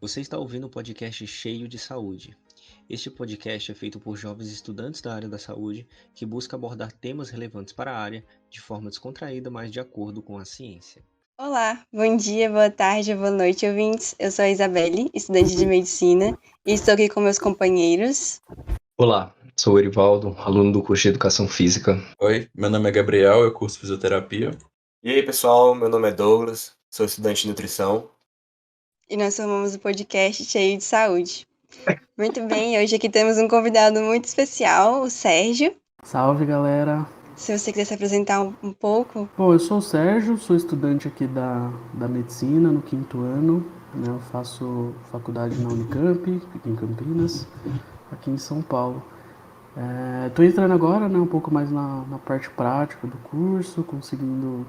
Você está ouvindo um podcast cheio de saúde. Este podcast é feito por jovens estudantes da área da saúde que busca abordar temas relevantes para a área de forma descontraída, mas de acordo com a ciência. Olá, bom dia, boa tarde, boa noite, ouvintes. Eu sou a Isabelle, estudante de medicina, e estou aqui com meus companheiros. Olá, sou o Erivaldo, aluno do curso de Educação Física. Oi, meu nome é Gabriel, eu curso Fisioterapia. E aí, pessoal, meu nome é Douglas, sou estudante de nutrição. E nós formamos um podcast cheio de saúde. Muito bem, hoje aqui temos um convidado muito especial, o Sérgio. Salve, galera! Se você quiser se apresentar um pouco. Bom, eu sou o Sérgio, sou estudante aqui da medicina, no 5º ano. Né? Eu faço faculdade na Unicamp, aqui em Campinas, aqui em São Paulo. Estou entrando agora, né, um pouco mais na parte prática do curso, conseguindo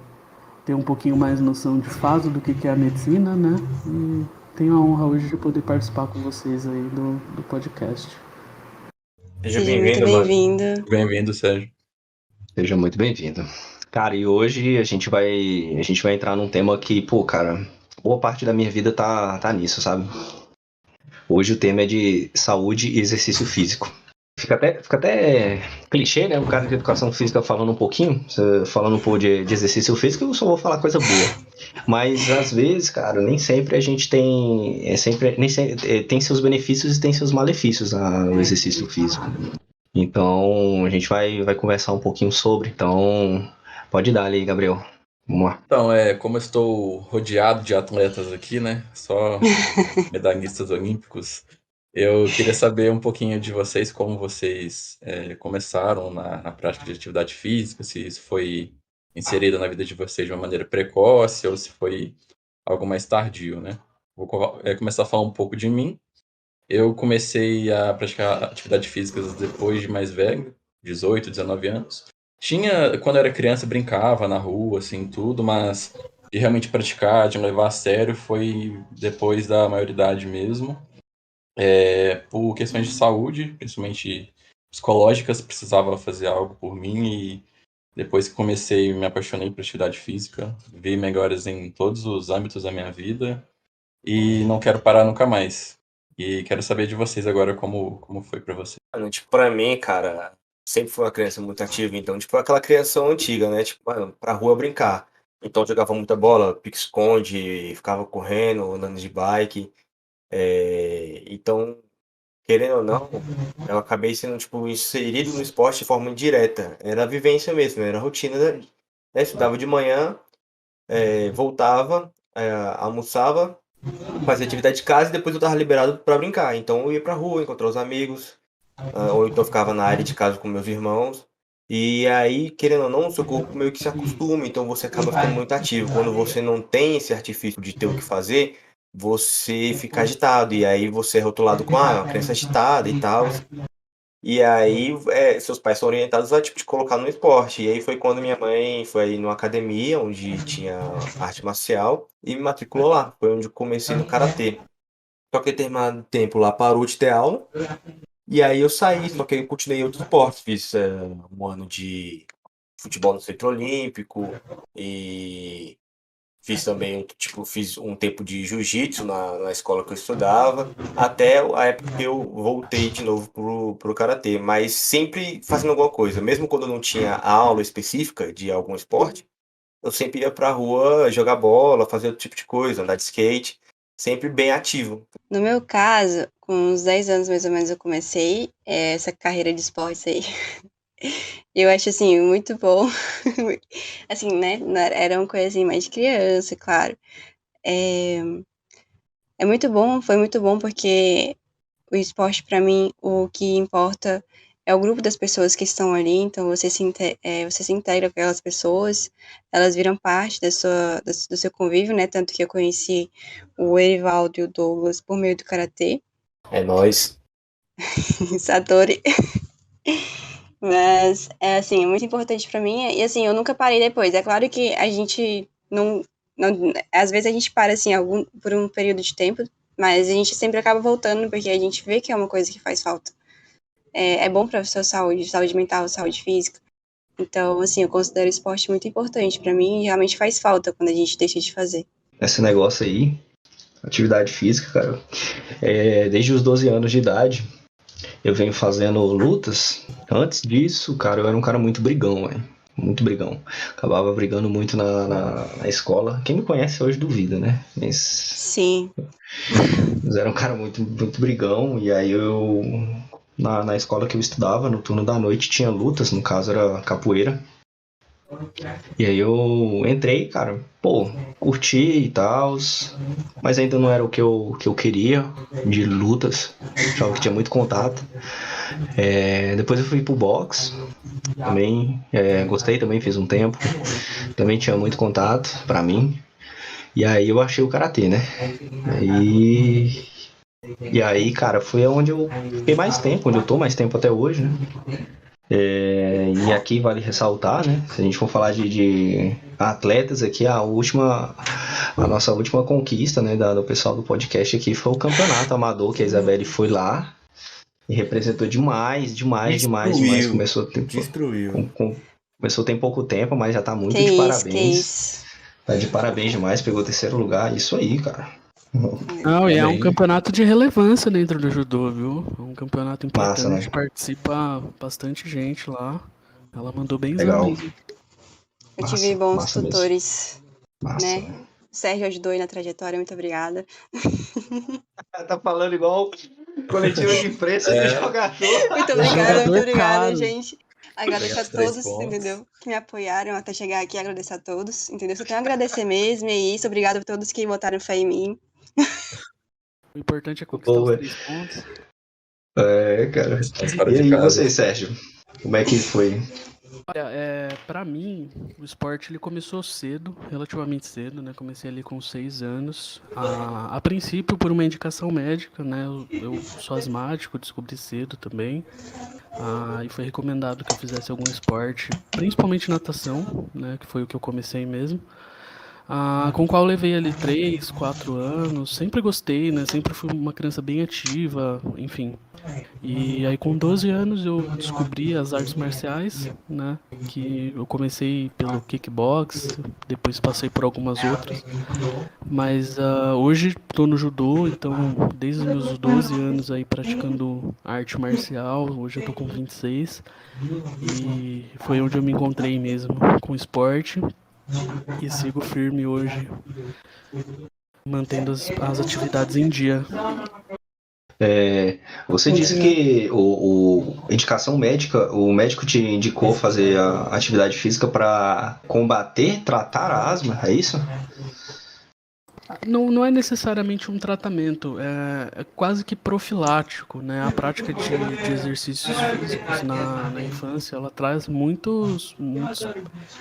ter um pouquinho mais noção de fato do que é a medicina, né? E tenho a honra hoje de poder participar com vocês aí do podcast. Seja Seja muito bem-vindo, mano. bem-vindo. Bem-vindo, Sérgio. Seja muito bem-vindo. Cara, e hoje a gente vai entrar num tema que, pô, cara, boa parte da minha vida tá nisso, sabe? Hoje o tema é de saúde e exercício físico. Fica até clichê, né? O cara de educação física falando um pouquinho, falando um pouco de exercício físico, eu só vou falar coisa boa. Mas às vezes, cara, nem sempre a gente tem. Tem seus benefícios e tem seus malefícios no exercício físico. Então a gente vai conversar um pouquinho sobre. Então, pode dar ali, Gabriel. Vamos lá. Então, como eu estou rodeado de atletas aqui, né? Só medalhistas olímpicos. Eu queria saber um pouquinho de vocês, como vocês começaram na prática de atividade física, se isso foi inserido na vida de vocês de uma maneira precoce ou se foi algo mais tardio, né? Vou começar a falar um pouco de mim. Eu comecei a praticar atividade física depois de mais velho, 18, 19 anos. Quando eu era criança, brincava na rua, assim, tudo, mas de realmente praticar, de me levar a sério, foi depois da maioridade mesmo. Por questões de saúde, principalmente psicológicas, precisava fazer algo por mim e depois que comecei, me apaixonei por atividade física, vi melhores em todos os âmbitos da minha vida e não quero parar nunca mais. E quero saber de vocês agora como foi pra vocês. Mano, tipo, pra mim, cara, sempre fui uma criança muito ativa, então, tipo, aquela criação antiga, né? Tipo, mano, pra rua brincar. Então, eu jogava muita bola, pique-esconde, ficava correndo, andando de bike. Então, querendo ou não, eu acabei sendo, tipo, inserido no esporte de forma indireta. Era a vivência mesmo, era a rotina, né? Estudava de manhã, voltava, almoçava, fazia atividade de casa e depois eu tava liberado pra brincar. Então eu ia pra rua, encontrar os amigos, ou então ficava na área de casa com meus irmãos. E aí, querendo ou não, o seu corpo meio que se acostuma, então você acaba ficando muito ativo. Quando você não tem esse artifício de ter o que fazer, você fica agitado. E aí você é rotulado com, uma criança agitada e tal. E aí, seus pais são orientados a, tipo, te colocar no esporte. E aí foi quando minha mãe foi numa academia, onde tinha arte marcial, e me matriculou lá. Foi onde eu comecei no karatê. Só que determinado tempo lá parou de ter aula, e aí eu saí, só que eu continuei outros esportes. Fiz um ano de futebol no Centro Olímpico, e fiz também, tipo, fiz um tempo de jiu-jitsu na escola que eu estudava, até a época que eu voltei de novo pro karatê, mas sempre fazendo alguma coisa. Mesmo quando eu não tinha aula específica de algum esporte, eu sempre ia pra rua jogar bola, fazer outro tipo de coisa, andar de skate, sempre bem ativo. No meu caso, com uns 10 anos mais ou menos eu comecei essa carreira de esportes aí. Eu acho, assim, muito bom. Assim, né, era uma coisa assim mais de criança, claro. É, muito bom, foi muito bom porque o esporte pra mim, o que importa é o grupo das pessoas que estão ali, então você se integra com aquelas pessoas, elas viram parte do seu convívio, né, tanto que eu conheci o Erivaldo e o Douglas por meio do karatê. É nóis. Satori. Mas, assim, é muito importante pra mim e, assim, eu nunca parei depois. É claro que a gente não às vezes a gente para, assim, por um período de tempo, mas a gente sempre acaba voltando, porque a gente vê que é uma coisa que faz falta. É bom pra sua saúde mental, saúde física. Então, assim, eu considero o esporte muito importante pra mim e realmente faz falta quando a gente deixa de fazer. Esse negócio aí, atividade física, cara. Desde os 12 anos de idade, eu venho fazendo lutas. Antes disso, cara, eu era um cara muito brigão, velho. Muito brigão. Acabava brigando muito na escola. Quem me conhece hoje duvida, né? Mas Sim. era um cara muito, muito brigão. E aí na escola que eu estudava, no turno da noite, tinha lutas. No caso, era capoeira. E aí eu entrei, cara, curti e tal, mas ainda não era o que eu queria de lutas, achava que tinha muito contato. Depois eu fui pro boxe, também gostei, também fiz um tempo, também tinha muito contato pra mim. E aí eu achei o karatê, né? E aí, cara, foi onde eu fiquei mais tempo, onde eu tô mais tempo até hoje, né? E aqui vale ressaltar, né? Se a gente for falar de atletas aqui, a nossa última conquista, né, do pessoal do podcast aqui foi o campeonato amador, que a Isabelle foi lá e representou demais. Destruiu. Começou tem pouco tempo, mas já tá muito Que de isso, parabéns. que isso. Tá de parabéns demais, pegou 3º lugar, isso aí, cara. Não, e é um Amém. campeonato de relevância dentro do judô, viu? É um campeonato Massa, importante, né? participa bastante gente lá. Ela mandou bem Legal. mesmo. Eu tive bons massa mesmo. tutores, Massa. né? O Sérgio ajudou aí na trajetória, muito obrigada. Tá falando igual coletivo de imprensa de jogador. Muito obrigada, Jogador muito obrigada, caro. gente. Agradeço a Ganhou 3 todos, pontos. entendeu? Que me apoiaram até chegar aqui, agradecer a todos, entendeu? Só tenho a agradecer mesmo, é isso. Obrigada a todos que botaram fé em mim. O importante é conquistar os 3 pontos. Cara. Estamos fora E de aí, casa. você, Sérgio? Como é que foi? Olha, pra mim, o esporte ele começou cedo, relativamente cedo, né? Comecei ali com 6 anos. A princípio por uma indicação médica, né? Eu sou asmático, descobri cedo também. E foi recomendado que eu fizesse algum esporte, principalmente natação, né? Que foi o que eu comecei mesmo. Com o qual eu levei ali 3, 4 anos. Sempre gostei, né? Sempre fui uma criança bem ativa, enfim. E aí com 12 anos eu descobri as artes marciais, né? Que eu comecei pelo kickbox, depois passei por algumas outras. Mas hoje tô no judô, então desde os meus 12 anos aí praticando arte marcial, hoje eu tô com 26. E foi onde eu me encontrei mesmo com o esporte. E sigo firme hoje, mantendo as atividades em dia. Você disse que indicação médica, o médico te indicou fazer a atividade física para combater, tratar a asma, é isso? Não é necessariamente um tratamento, é quase que profilático, né? A prática de exercícios físicos na infância, ela traz muitos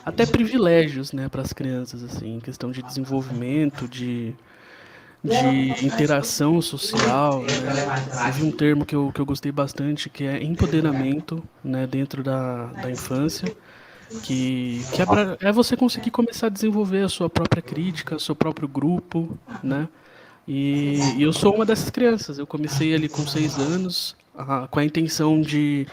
até privilégios, né, para as crianças, assim, em questão de desenvolvimento, de interação social, né? Eu vi um termo que eu gostei bastante, que é empoderamento, né, dentro da infância, que é você conseguir começar a desenvolver a sua própria crítica, o seu próprio grupo, né? E eu sou uma dessas crianças. Eu comecei ali com 6 anos, com a intenção de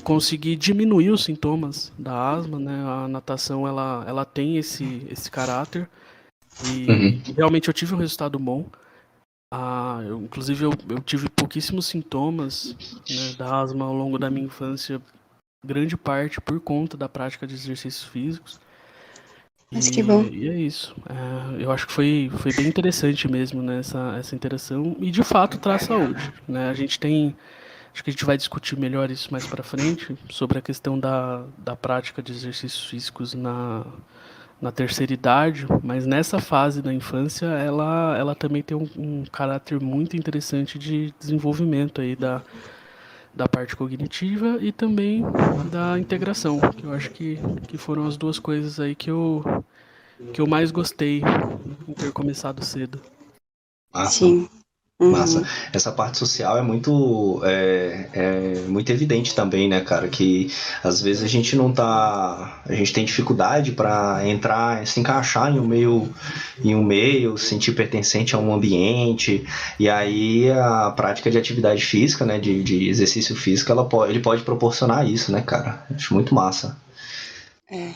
conseguir diminuir os sintomas da asma, né? A natação, ela tem esse caráter. E realmente eu tive um resultado bom. Inclusive eu tive pouquíssimos sintomas, né, da asma ao longo da minha infância, grande parte por conta da prática de exercícios físicos. Mas que bom. E é isso. Eu acho que foi bem interessante mesmo, né, essa interação. E de fato traz saúde, né? Acho que a gente vai discutir melhor isso mais pra frente, sobre a questão da prática de exercícios físicos na terceira idade, mas nessa fase da infância ela também tem um caráter muito interessante de desenvolvimento aí da parte cognitiva e também da integração, que eu acho que foram as duas coisas aí que eu mais gostei em ter começado cedo. Massa. Sim. Massa. Essa parte social é muito evidente também, né, cara? Que às vezes a gente não tá. A gente tem dificuldade para entrar, se encaixar em um meio, sentir pertencente a um ambiente. E aí a prática de atividade física, né, de exercício físico, ele pode proporcionar isso, né, cara? Acho muito massa. É.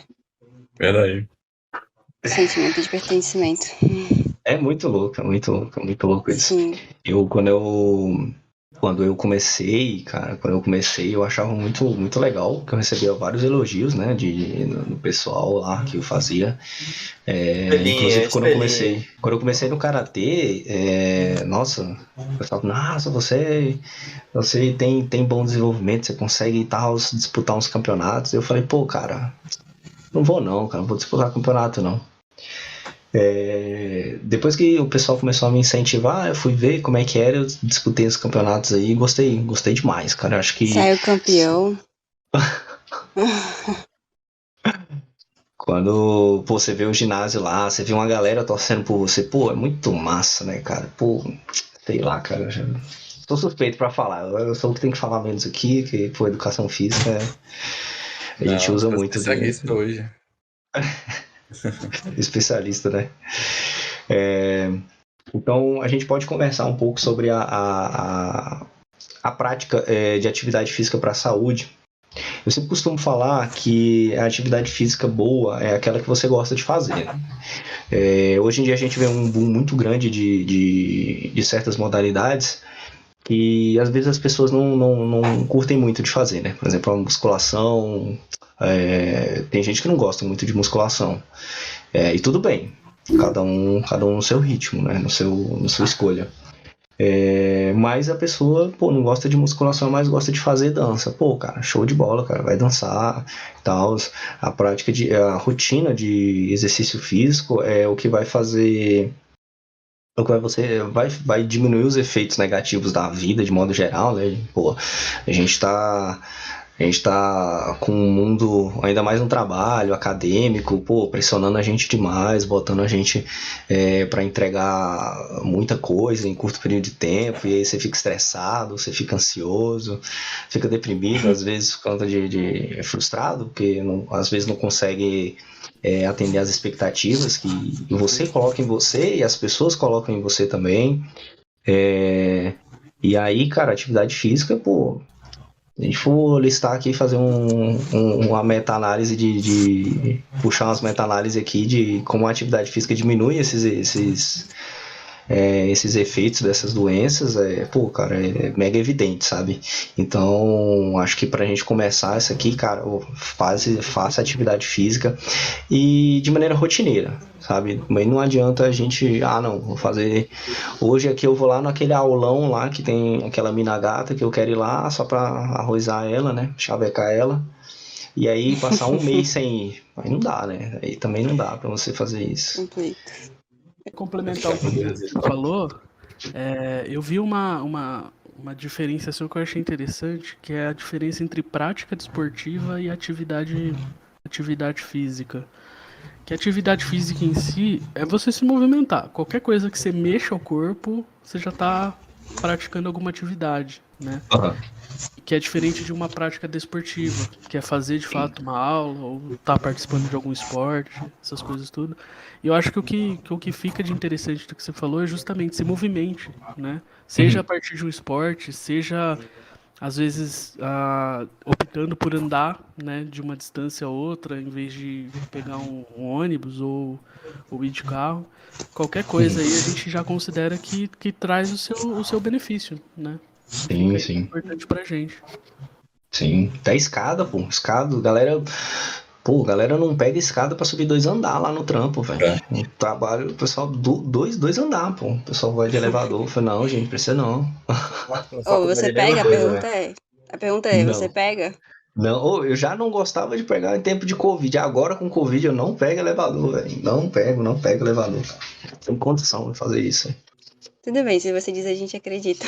Verdade. Sentimento de pertencimento. É muito louco, é muito louco isso. Sim. Quando eu comecei, cara, eu achava muito legal, que eu recebia vários elogios, né, do pessoal lá que eu fazia. Inclusive, Estrelinha. quando eu comecei no karatê, nossa, o pessoal, nossa, você tem bom desenvolvimento, você consegue e tal, disputar uns campeonatos. Eu falei, pô, cara, não vou não, cara, não vou disputar campeonato não. Depois que o pessoal começou a me incentivar, eu fui ver como é que era, eu disputei os campeonatos aí e gostei demais, cara. Acho que Saiu campeão. quando pô, você vê o ginásio lá, você vê uma galera torcendo por você, pô, é muito massa, né, cara? Pô, sei lá, cara. Eu já tô suspeito pra falar. Eu sou o que tem que falar menos aqui, que pô, educação física a gente Não, usa você é muito de especialista hoje. especialista, né? Então a gente pode conversar um pouco sobre a prática de atividade física para a saúde. Eu sempre costumo falar que a atividade física boa é aquela que você gosta de fazer. Hoje em dia a gente vê um boom muito grande de certas modalidades que às vezes as pessoas não curtem muito de fazer, né? Por exemplo, a musculação. Tem gente que não gosta muito de musculação. E tudo bem. Cada um no seu ritmo, né? Na sua escolha. Mas a pessoa, pô, não gosta de musculação, mas gosta de fazer dança. Pô, cara, show de bola, cara, vai dançar e tal. A rotina de exercício físico é o que vai fazer. O que vai diminuir os efeitos negativos da vida de modo geral, né? Pô, a gente tá a gente tá com um mundo, ainda mais no trabalho acadêmico, pô, pressionando a gente demais, botando a gente para entregar muita coisa em curto período de tempo, e aí você fica estressado, você fica ansioso, fica deprimido, às vezes por conta de frustrado, porque às vezes não consegue atender às expectativas que você coloca em você e as pessoas colocam em você também. E aí, cara, atividade física, pô, se a gente for listar aqui, fazer uma meta-análise de puxar umas meta-análises aqui de como a atividade física diminui esses efeitos dessas doenças, pô, cara, é mega evidente, sabe? Então, acho que pra gente começar isso aqui, cara, faça atividade física e de maneira rotineira, sabe? Mas não adianta a gente, não, vou fazer hoje aqui, eu vou lá naquele aulão lá que tem aquela mina gata que eu quero ir lá só pra arrozar ela, né? Chavecar ela. E aí passar um mês sem ir. Aí não dá, né? Aí também não dá pra você fazer isso. Completo. Complementar um pouquinho o que você falou, eu vi uma diferenciação que eu achei interessante, que é a diferença entre prática desportiva e atividade física. Que a atividade física em si é você se movimentar. Qualquer coisa que você mexa o corpo, você já está praticando alguma atividade, né? Uhum. Que é diferente de uma prática desportiva, que é fazer de fato uma aula ou estar participando de algum esporte, essas coisas tudo. E eu acho que o que fica de interessante do que você falou é justamente se movimente, né? Seja a partir de um esporte, seja às vezes optando por andar, né, de uma distância a outra, em vez de pegar um ônibus ou ir de carro. Qualquer coisa aí a gente já considera que traz o seu benefício, né? Sim, sim. Importante pra gente. Sim. Até escada, pô. Escada, galera. Pô, galera não pega escada pra subir 2 andar lá no trampo, velho. No trabalho, o pessoal, dois andar, pô. O pessoal vai de elevador. Eu falei, não, gente, precisa não. Você pega? A pergunta é, você Não. pega? Não, eu já não gostava de pegar em tempo de Covid. Agora com Covid eu não pego elevador, velho. Não pego elevador, cara. Não tenho condição de fazer isso. Tudo bem, se você diz, a gente acredita.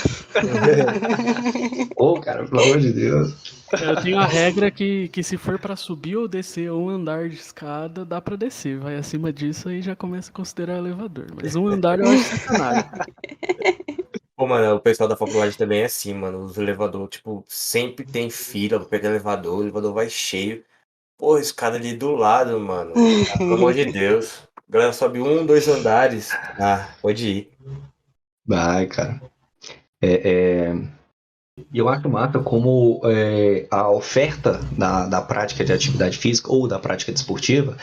Pô, cara, pelo amor de Deus. Eu tenho a regra que se for pra subir ou descer um andar de escada, dá pra descer. Vai acima disso aí já começa a considerar elevador. Mas um andar eu acho sacanagem. Pô, mano, o pessoal da faculdade também é assim, mano. Os elevadores, tipo, sempre tem fila pra pegar elevador, o elevador vai cheio. Pô, escada ali do lado, mano. Pelo amor de Deus. A galera sobe 1, 2 andares. Pode ir. Vai, cara. E eu acho massa como a oferta da prática de atividade física ou da prática desportiva,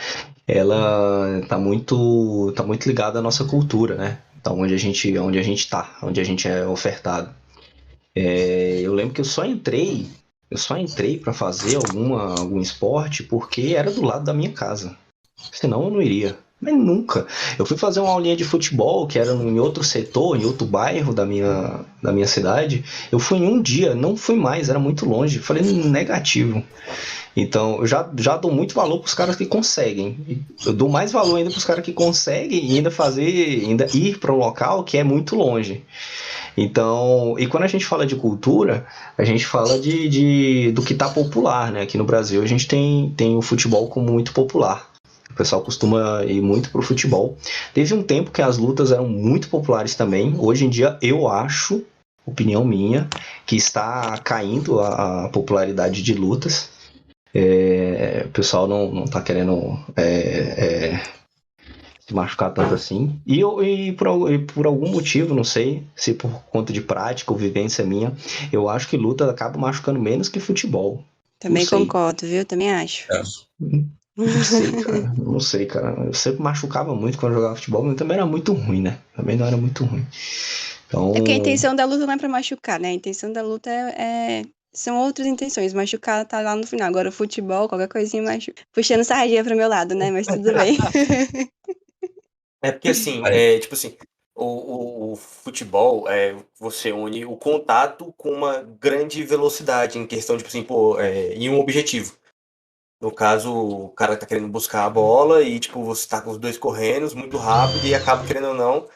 ela tá muito ligada à nossa cultura, né? Então, onde a gente tá, onde a gente é ofertado. Eu lembro que eu só entrei para fazer algum esporte porque era do lado da minha casa. Senão eu não iria. Mas nunca. Eu fui fazer uma aulinha de futebol, que era em outro setor, em outro bairro da minha cidade. Eu fui em um dia, não fui mais, era muito longe. Falei, negativo. Então, eu já dou muito valor para os caras que conseguem. Eu dou mais valor ainda para os caras que conseguem e ainda ir para um local que é muito longe. Então, e quando a gente fala de cultura, a gente fala do que está popular, né? Aqui no Brasil a gente tem o futebol como muito popular. O pessoal costuma ir muito pro futebol. Teve um tempo que as lutas eram muito populares também. Hoje em dia eu acho, opinião minha, que está caindo a popularidade de lutas. O pessoal não tá querendo se machucar tanto assim. E por algum motivo, não sei se por conta de prática ou vivência minha, eu acho que luta acaba machucando menos que futebol. Também Não sei. concordo, viu? Também acho. Não sei, cara. Não sei, cara. Eu sempre machucava muito quando eu jogava futebol, mas também era muito ruim, né? Também não era muito ruim. Então, É porque a intenção da luta não é pra machucar, né? A intenção da luta são outras intenções. Machucar tá lá no final. Agora o futebol, qualquer coisinha machuca. Puxando sardinha pro meu lado, né? Mas tudo bem. É porque assim, Aí, tipo assim, o futebol, você une o contato com uma grande velocidade em questão, tipo assim, pô, em um objetivo. No caso, o cara tá querendo buscar a bola e, tipo, você tá com os dois correndo muito rápido e acaba querendo ou não,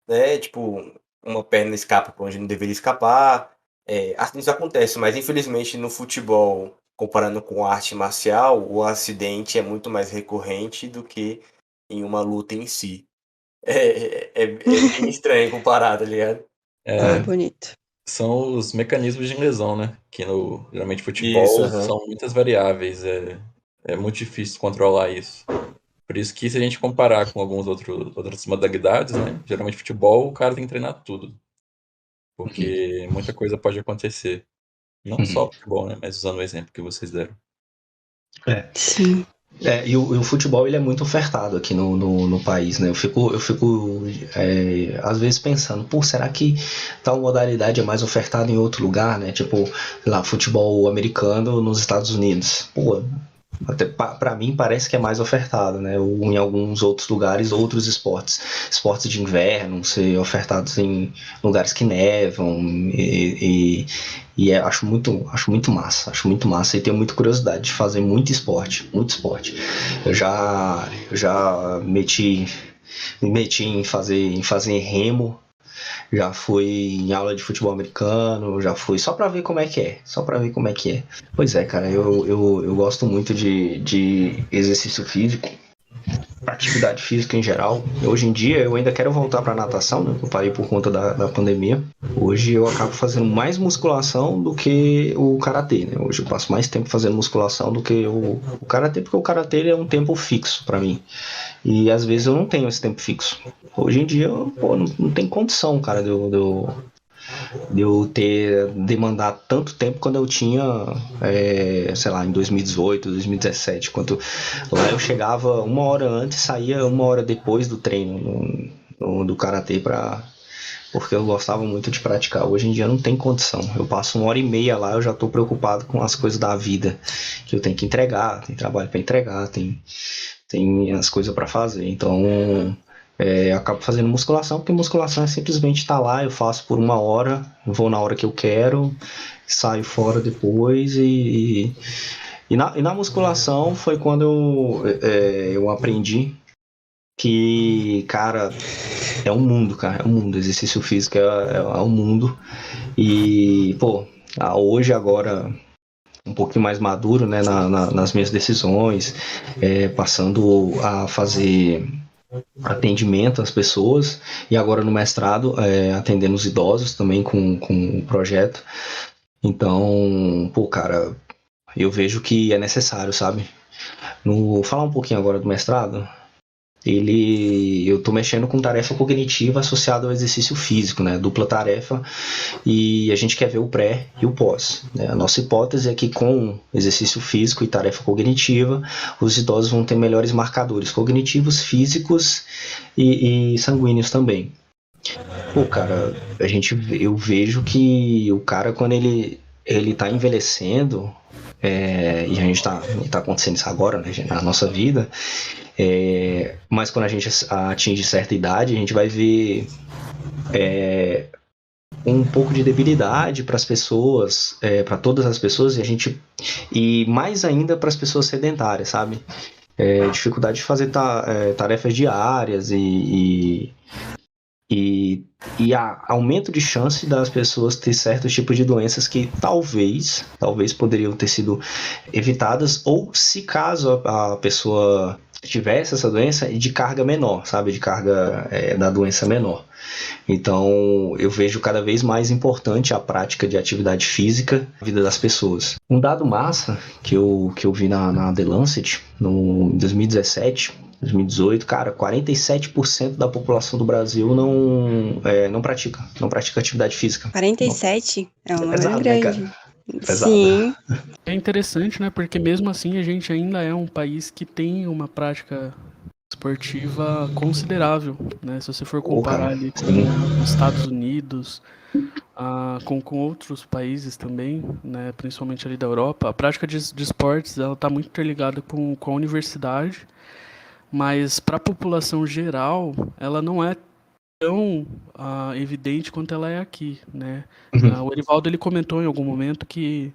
né, tipo, uma perna escapa pra onde não deveria escapar. Assim isso acontece, mas infelizmente no futebol, comparando com a arte marcial, o acidente é muito mais recorrente do que em uma luta em si. É bem estranho comparar, tá ligado? É é, bonito. são os mecanismos de lesão, né? Que geralmente Isso, futebol aham. são muitas variáveis, é muito difícil controlar isso. Por isso que se a gente comparar com outras modalidades, né? Geralmente futebol o cara tem que treinar tudo, porque muita coisa pode acontecer. Não só futebol, né? Mas usando o exemplo que vocês deram. Sim. E o futebol ele é muito ofertado aqui no país, né? Eu fico às vezes pensando, pô, será que tal modalidade é mais ofertada em outro lugar, né? Tipo, sei lá, futebol americano nos Estados Unidos. Pô, até para mim parece que é mais ofertado, né? Ou em alguns outros lugares, outros esportes de inverno, ser ofertados em lugares que nevam acho muito massa e tenho muita curiosidade de fazer muito esporte, muito esporte. Eu já me meti em fazer remo, já fui em aula de futebol americano, já fui só pra ver como é que é. Só pra ver como é que é. Pois é, cara, eu gosto muito de exercício físico, atividade física em geral. Hoje em dia eu ainda quero voltar pra natação, né? Eu parei por conta da pandemia. Hoje eu acabo fazendo mais musculação do que o karatê, né? Hoje eu passo mais tempo fazendo musculação do que o karatê, porque o karatê ele é um tempo fixo pra mim. E às vezes eu não tenho esse tempo fixo. Hoje em dia, pô, não tem condição, cara, de eu demandar tanto tempo quando eu tinha, sei lá, em 2018, 2017, quando lá eu chegava uma hora antes e saía uma hora depois do treino do karatê porque eu gostava muito de praticar. Hoje em dia não tem condição. Eu passo uma hora e meia lá, eu já estou preocupado com as coisas da vida que eu tenho que entregar, tem trabalho para entregar, tem as coisas para fazer. Então eu acabo fazendo musculação, porque musculação é simplesmente estar lá, eu faço por uma hora, vou na hora que eu quero, saio fora depois e na musculação foi quando eu aprendi que, cara, é um mundo, cara, é um mundo, exercício físico é um mundo e, pô, hoje agora um pouquinho mais maduro, né, nas minhas decisões, passando a fazer atendimento às pessoas e agora no mestrado atendendo os idosos também com o projeto. Então, pô, cara, eu vejo que é necessário, sabe? Falar um pouquinho agora do mestrado. eu tô mexendo com tarefa cognitiva associada ao exercício físico, né? Dupla tarefa, e a gente quer ver o pré e o pós, né? A nossa hipótese é que com exercício físico e tarefa cognitiva, os idosos vão ter melhores marcadores cognitivos, físicos e sanguíneos também. Pô, cara, eu vejo que o cara, quando ele tá envelhecendo, e a gente tá acontecendo isso agora, né, na nossa vida, mas quando a gente atinge certa idade, a gente vai ver um pouco de debilidade para as pessoas, para todas as pessoas, e mais ainda para as pessoas sedentárias, sabe? Dificuldade de fazer tarefas diárias e aumento de chance das pessoas ter certos tipos de doenças que talvez poderiam ter sido evitadas, ou se caso a pessoa tivesse essa doença, de carga menor, sabe? De carga da doença menor. Então, eu vejo cada vez mais importante a prática de atividade física na vida das pessoas. Um dado massa que eu vi na The Lancet, em 2017, 2018, cara, 47% da população do Brasil não pratica atividade física. 47 é um É número pesado, né, cara? grande. É pesado. Sim, É interessante, né? Porque mesmo assim a gente ainda é um país que tem uma prática esportiva considerável, né? Se você for comparar Cara, ali sim. com os Estados Unidos, com outros países também, né? Principalmente ali da Europa, a prática de esportes ela está muito interligada com a universidade, mas para a população geral ela não é tão evidente quanto ela é aqui, né? Uhum. O Erivaldo ele comentou em algum momento que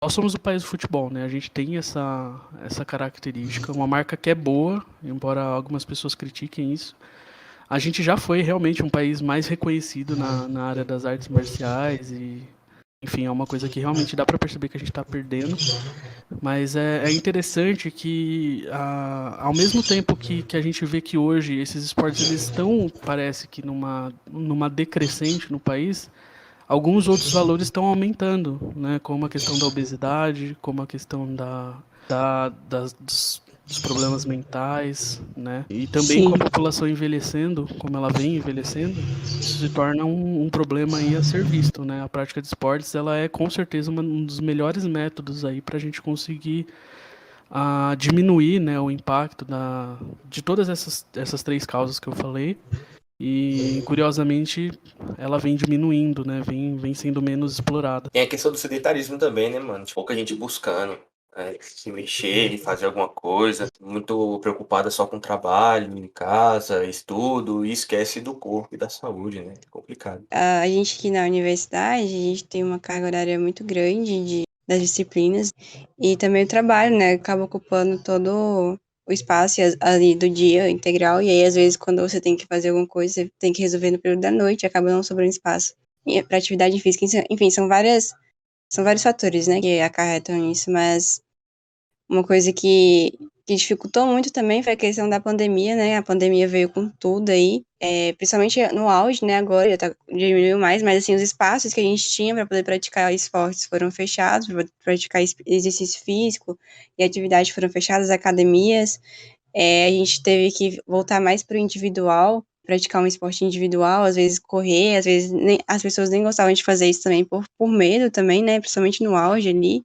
nós somos o país do futebol, né? A gente tem essa característica, uma marca que é boa, embora algumas pessoas critiquem isso. A gente já foi realmente um país mais reconhecido na área das artes marciais e, enfim, é uma coisa que realmente dá para perceber que a gente está perdendo. Mas é interessante que, ao mesmo tempo que a gente vê que hoje esses esportes eles estão, parece que numa decrescente no país, alguns outros valores estão aumentando, né? Como a questão da obesidade, como a questão dos problemas mentais, né? E também com a sim. população envelhecendo, como ela vem envelhecendo, isso se torna um problema aí a ser visto, né? A prática de esportes, ela é com certeza um dos melhores métodos aí para a gente conseguir diminuir, né, o impacto de todas essas três causas que eu falei. E, curiosamente, ela vem diminuindo, né? Vem sendo menos explorada. Tem a questão do sedentarismo também, né, mano? Tipo, pouca gente buscando se mexer e fazer alguma coisa. Muito preocupada só com trabalho, em casa, estudo, e esquece do corpo e da saúde, né? É complicado. A gente aqui na universidade, a gente tem uma carga horária muito grande das disciplinas e também o trabalho, né? Acaba ocupando todo o espaço ali do dia integral e aí às vezes quando você tem que fazer alguma coisa, você tem que resolver no período da noite, acaba não sobrando espaço para atividade física. Enfim, são vários fatores, né, que acarretam isso, mas uma coisa que dificultou muito também foi a questão da pandemia, né? A pandemia veio com tudo aí, principalmente no auge, né? Agora já diminuiu mais, mas assim, os espaços que a gente tinha para poder praticar esportes foram fechados, para praticar exercício físico e atividades foram fechadas, academias. A gente teve que voltar mais para o individual, praticar um esporte individual, às vezes correr, às vezes as pessoas nem gostavam de fazer isso também por medo também, né? Principalmente no auge ali.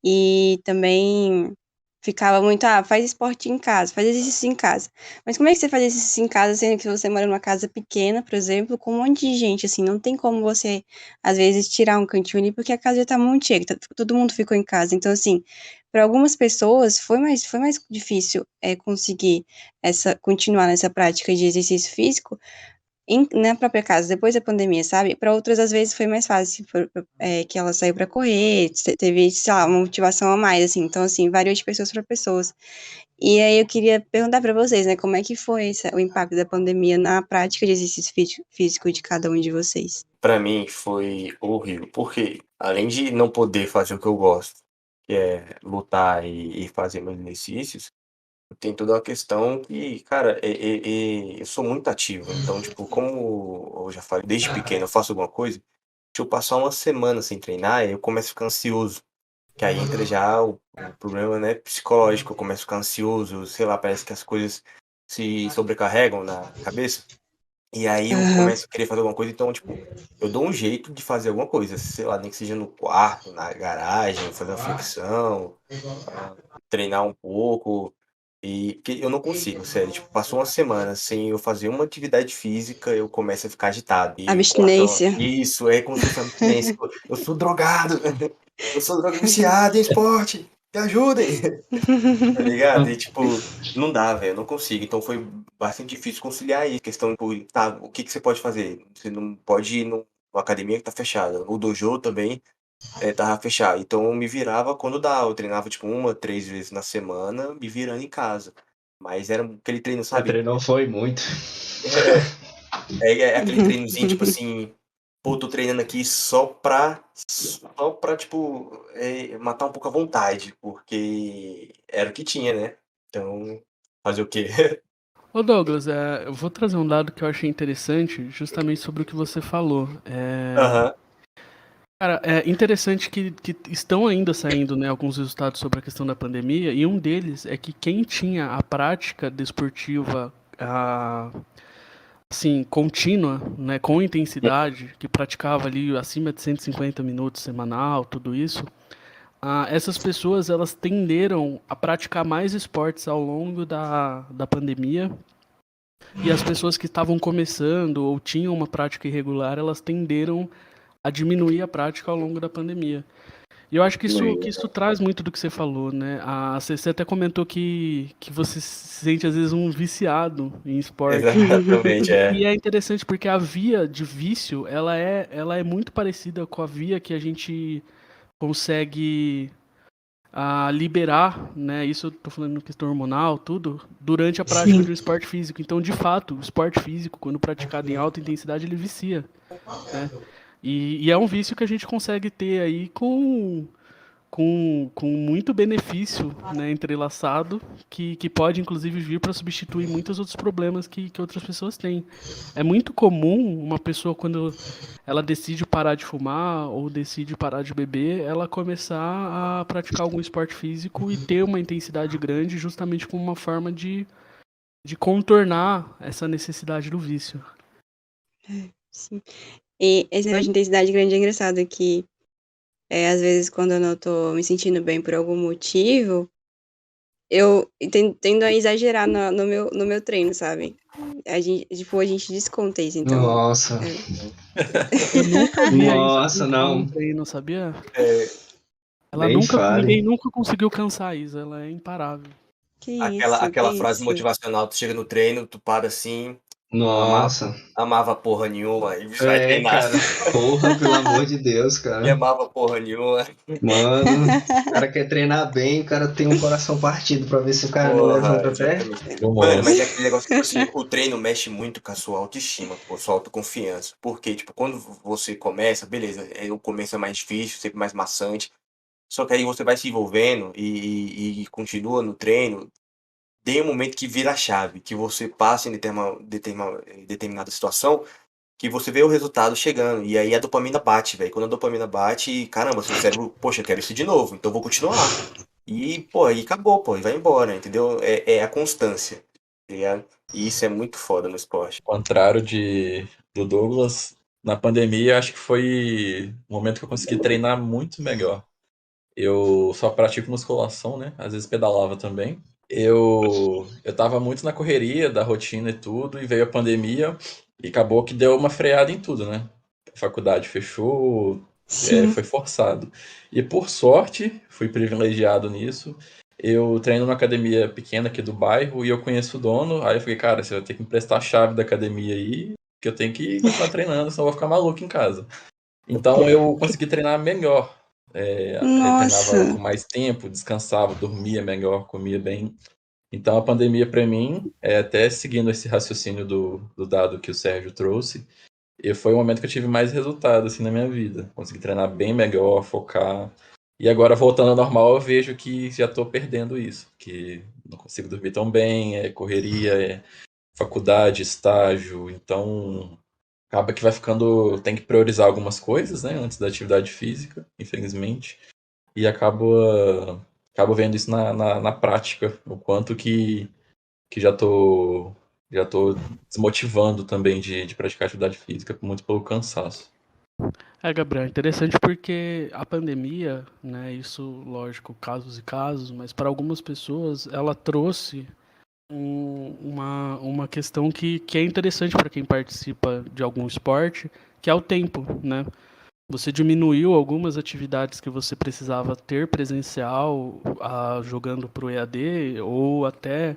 E também ficava muito, faz esporte em casa, faz exercício em casa. Mas como é que você faz exercício em casa, sendo que você mora numa casa pequena, por exemplo, com um monte de gente, assim, não tem como você, às vezes, tirar um cantinho ali, porque a casa já tá muito cheia, todo mundo ficou em casa. Então, assim, para algumas pessoas foi mais difícil conseguir continuar nessa prática de exercício físico, na própria casa, depois da pandemia, sabe? Para outras, às vezes, foi mais fácil, que ela saiu para correr, teve, sei lá, uma motivação a mais, assim. Então, assim, variou de pessoas para pessoas. E aí eu queria perguntar para vocês, né, como é que foi o impacto da pandemia na prática de exercício físico de cada um de vocês? Pra mim foi horrível, porque além de não poder fazer o que eu gosto, que é lutar e fazer meus exercícios, tem toda uma questão que, cara, eu sou muito ativo. Então, tipo, como eu já falei, desde pequeno eu faço alguma coisa, se eu passar uma semana sem treinar, eu começo a ficar ansioso. Que aí entra já o problema, né, psicológico, eu começo a ficar ansioso, sei lá, parece que as coisas se sobrecarregam na cabeça. E aí eu Aham. começo a querer fazer alguma coisa, então, tipo, eu dou um jeito de fazer alguma coisa, sei lá, nem que seja no quarto, na garagem, fazer uma flexão, treinar um pouco. E porque eu não consigo, sério. Tipo, passou uma semana sem eu fazer uma atividade física, eu começo a ficar agitado. E o coração. Abstinência. Isso, é como se fosse abstinência. Eu sou drogado. Eu sou droga viciado em esporte. Me ajudem. Tá ligado? E tipo, não dá, velho. Eu não consigo. Então foi bastante difícil conciliar aí. Questão, tipo, tá, o que que você pode fazer? Você não pode ir numa academia que tá fechada. O dojo também tava fechado. Então eu me virava quando dava. Eu treinava, tipo, 1, 3 vezes na semana, me virando em casa. Mas era aquele treino, Você sabe? treinou foi muito. É aquele treinozinho, tipo assim, pô, tô treinando aqui só pra, tipo, matar um pouco a vontade, porque era o que tinha, né? Então, fazer o quê? Ô Douglas, eu vou trazer um dado que eu achei interessante, justamente sobre o que você falou. Aham. Cara, é interessante que estão ainda saindo, né, alguns resultados sobre a questão da pandemia, e um deles é que quem tinha a prática desportiva assim, contínua, né, com intensidade, que praticava ali acima de 150 minutos semanal, tudo isso, essas pessoas elas tenderam a praticar mais esportes ao longo da pandemia. E as pessoas que estavam começando ou tinham uma prática irregular, elas tenderam a diminuir a prática ao longo da pandemia. E eu acho que isso traz muito do que você falou, né? Você até comentou que você se sente, às vezes, um viciado em esporte. Exatamente, E é interessante porque a via de vício, ela é muito parecida com a via que a gente consegue liberar, né? Isso eu tô falando no questão hormonal, tudo, durante a prática de Sim. um esporte físico. Então, de fato, o esporte físico, quando praticado em alta intensidade, ele vicia, né? E é um vício que a gente consegue ter aí com muito benefício, né, entrelaçado, que pode inclusive vir para substituir muitos outros problemas que outras pessoas têm. É muito comum uma pessoa, quando ela decide parar de fumar ou decide parar de beber, ela começar a praticar algum esporte físico e ter uma intensidade grande, justamente como uma forma de contornar essa necessidade do vício. Sim. E esse negócio de intensidade grande é engraçado que às vezes quando eu não tô me sentindo bem por algum motivo, eu tendo a exagerar no meu treino, sabe? A gente desconta isso, então. Nossa. Eu nunca vi a Isa Nossa, cansar não. no treino, sabia? Nem Ninguém fale. nunca conseguiu cansar a Isa, ela é imparável. Que aquela, isso, que aquela frase isso. motivacional, tu chega no treino, tu para assim, não amava, Nossa. amava porra nenhuma, e vai treinar. Cara. Porra, pelo amor de Deus, E cara. amava porra nenhuma. Mano, o cara quer treinar bem, o cara tem um coração partido pra ver se o cara não Porra, levanta até. exatamente. Um Mano, mas é monstro. aquele negócio, tipo assim, o treino mexe muito com a sua autoestima, com a sua autoconfiança. Porque, tipo, quando você começa, beleza, o começo é mais difícil, sempre mais maçante. Só que aí você vai se envolvendo e continua no treino. Tem um momento que vira a chave, que você passa em determinada situação, que você vê o resultado chegando. E aí a dopamina bate, velho. Quando a dopamina bate, caramba, seu cérebro, poxa, eu quero isso de novo, então eu vou continuar. E, pô, aí acabou, pô, e vai embora, entendeu? É a constância, tá ligado? E isso é muito foda no esporte. Ao contrário do Douglas, na pandemia, acho que foi o momento que eu consegui treinar muito melhor. Eu só pratico musculação, né? Às vezes pedalava também. Eu tava muito na correria da rotina e tudo, e veio a pandemia e acabou que deu uma freada em tudo, né? A faculdade fechou, Sim. foi forçado. E por sorte, fui privilegiado nisso. Eu treino numa academia pequena aqui do bairro e eu conheço o dono. Aí eu falei, cara, você vai ter que me emprestar a chave da academia aí, que eu tenho que continuar treinando, senão eu vou ficar maluco em casa. Então eu consegui treinar melhor. Treinava Nossa. com mais tempo, descansava, dormia melhor, comia bem. Então a pandemia para mim, até seguindo esse raciocínio do dado que o Sérgio trouxe, foi o momento que eu tive mais resultado assim, na minha vida. Consegui treinar bem melhor, focar. E agora voltando ao normal, eu vejo que já estou perdendo isso, que não consigo dormir tão bem, correria, faculdade, estágio, então acaba que vai ficando, tem que priorizar algumas coisas, né, antes da atividade física, infelizmente, e acabo vendo isso na prática, o quanto que que já tô desmotivando também de praticar atividade física, muito pelo cansaço. Gabriel, é interessante porque a pandemia, né, isso, lógico, casos e casos, mas para algumas pessoas ela trouxe uma questão que é interessante para quem participa de algum esporte, que é o tempo, né? Você diminuiu algumas atividades que você precisava ter presencial, jogando para o EAD, ou até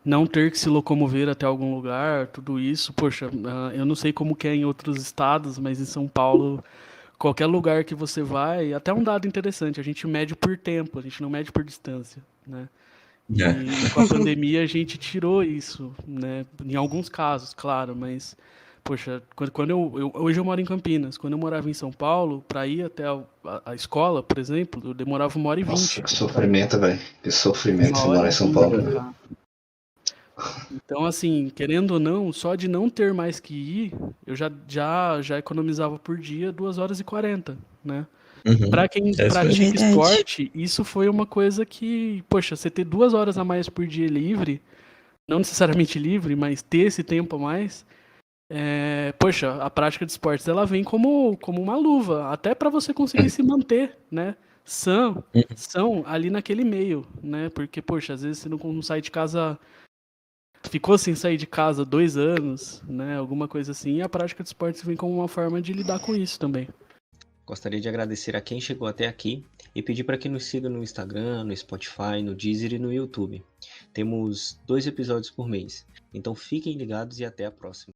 não ter que se locomover até algum lugar, tudo isso. Poxa, eu não sei como que é em outros estados, mas em São Paulo, qualquer lugar que você vai, até um dado interessante, a gente mede por tempo, a gente não mede por distância, né? E com a pandemia a gente tirou isso, né? Em alguns casos, claro, mas poxa, hoje eu moro em Campinas. Quando eu morava em São Paulo, para ir até a escola, por exemplo, eu demorava 1h20. Nossa, que sofrimento, velho. Que sofrimento você morar em São 1h20 Paulo. pra cá. Então, assim, querendo ou não, só de não ter mais que ir, eu já economizava por dia 2h40, né? Para quem pratica esporte, isso foi uma coisa que, poxa, você ter 2 horas a mais por dia livre, não necessariamente livre, mas ter esse tempo a mais, poxa, a prática de esportes ela vem como uma luva, até para você conseguir se manter, né? São ali naquele meio, né? Porque, poxa, às vezes você não sai de casa, ficou sem sair de casa 2 anos, né? Alguma coisa assim, e a prática de esportes vem como uma forma de lidar com isso também. Gostaria de agradecer a quem chegou até aqui e pedir para que nos siga no Instagram, no Spotify, no Deezer e no YouTube. Temos 2 episódios por mês, então fiquem ligados e até a próxima.